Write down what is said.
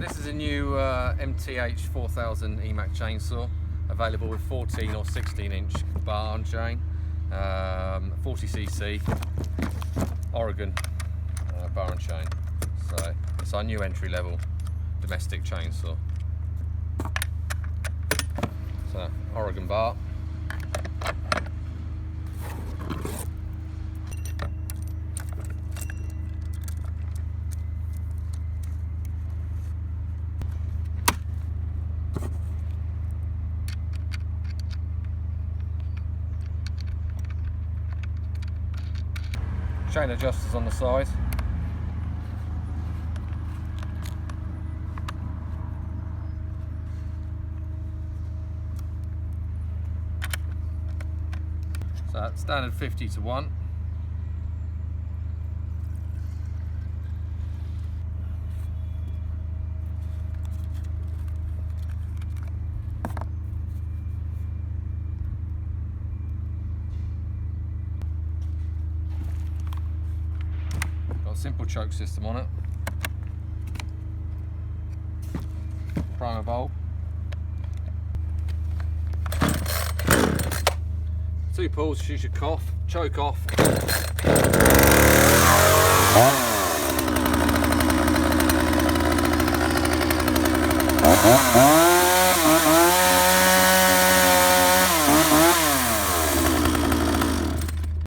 This is a new MTH4000 EMAC chainsaw, available with 14 or 16 inch bar and chain, 40cc Oregon bar and chain. So it's our new entry level domestic chainsaw. So Oregon bar. Chain adjusters on the side. So that's standard 50:1. Simple choke system on it. Primer bolt. 2 pulls, shoot your cough, choke off.